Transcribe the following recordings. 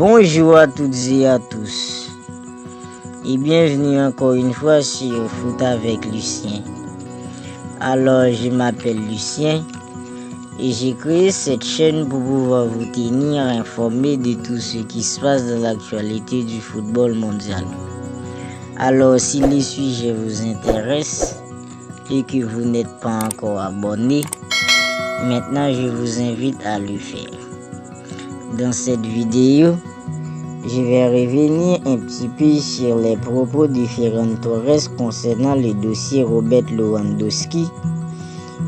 Bonjour à toutes et à tous et bienvenue encore une fois sur Foot avec Lucien. Alors je m'appelle Lucien et j'ai créé cette chaîne pour pouvoir vous tenir informé de tout ce qui se passe dans l'actualité du football mondial. Alors si les sujets vous intéressent et que vous n'êtes pas encore abonné, maintenant je vous invite à le faire. Dans cette vidéo, je vais revenir un petit peu sur les propos de Ferran Torres concernant le dossier Robert Lewandowski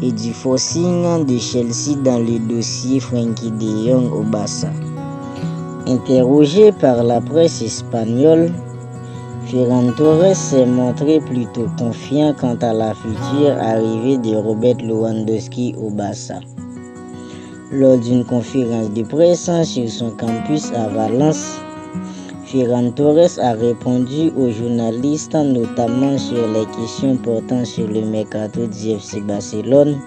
et du forcing de Chelsea dans le dossier Frenkie de Jong au Barça. Interrogé par la presse espagnole, Ferran Torres s'est montré plutôt confiant quant à la future arrivée de Robert Lewandowski au Barça. Lors d'une conférence de presse sur son campus à Valence, Ferran Torres a répondu aux journalistes notamment sur les questions portant sur le mercato du FC Barcelone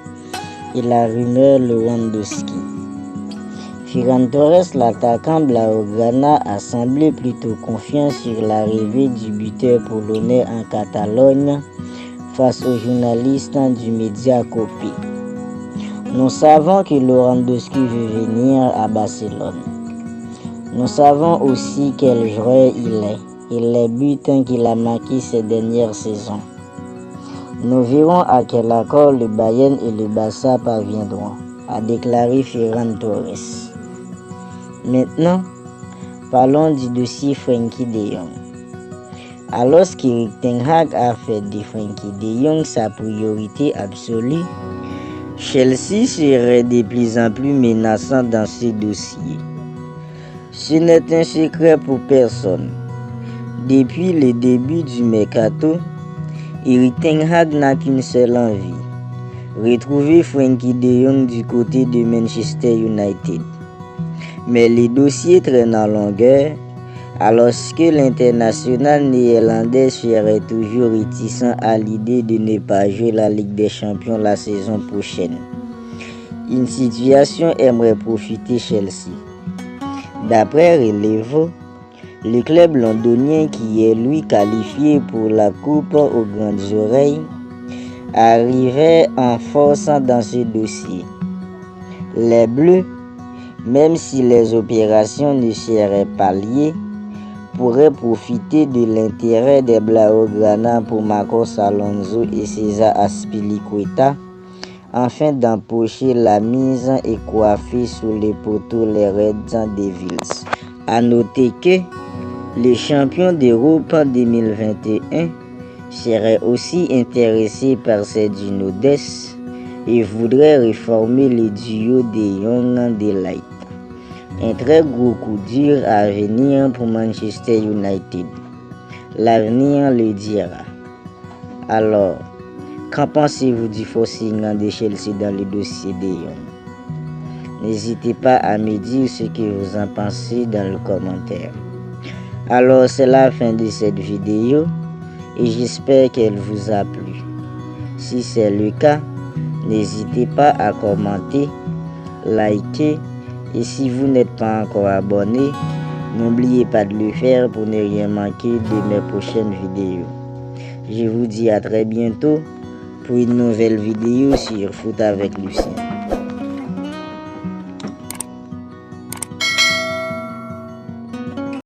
et la rumeur Lewandowski. Ferran Torres, l'attaquant blaugrana, a semblé plutôt confiant sur l'arrivée du buteur polonais en Catalogne face aux journalistes du média Copé. Nous savons que Lewandowski veut venir à Barcelone. Nous savons aussi quel joueur il est et les buts qu'il a marqués ces dernières saisons. Nous verrons à quel accord le Bayern et le Barça parviendront, a déclaré Ferran Torres. Maintenant, parlons du dossier Frenkie de Jong. Alors qu'Erik ten Hag a fait de Frenkie de Jong sa priorité absolue, Chelsea serait de plus en plus menaçant dans ce dossier. Ce n'est un secret pour personne. Depuis le début du mercato, Erik ten Hag n'a qu'une seule envie: retrouver Frenkie de Jong du côté de Manchester United. Mais les dossiers traînent en longueur, alors que l'international néerlandais serait toujours réticent à l'idée de ne pas jouer la Ligue des Champions la saison prochaine. Une situation aimerait profiter Chelsea. D'après Relevo, le club londonien qui est lui qualifié pour la coupe aux grandes oreilles arrivait en force dans ce dossier. Les Bleus, même si les opérations ne seraient pas liées, pourraient profiter de l'intérêt des Blaugrana pour Marcos Alonso et César Azpilicueta afin d'empocher la mise et coiffer sous les poteaux les Red Devils. A noter que les champions d'Europe 2021 seraient aussi intéressés par ces Dinodes et voudraient réformer le duo de Young Delight. Un très gros coup dur à venir pour Manchester United. L'avenir le dira. Alors, qu'en pensez-vous du forcing de Chelsea dans le dossier de Jong? N'hésitez pas à me dire ce que vous en pensez dans le commentaire. Alors, c'est la fin de cette vidéo et j'espère qu'elle vous a plu. Si c'est le cas, n'hésitez pas à commenter, liker. Et si vous n'êtes pas encore abonné, n'oubliez pas de le faire pour ne rien manquer de mes prochaines vidéos. Je vous dis à très bientôt pour une nouvelle vidéo sur Foot avec Lucien.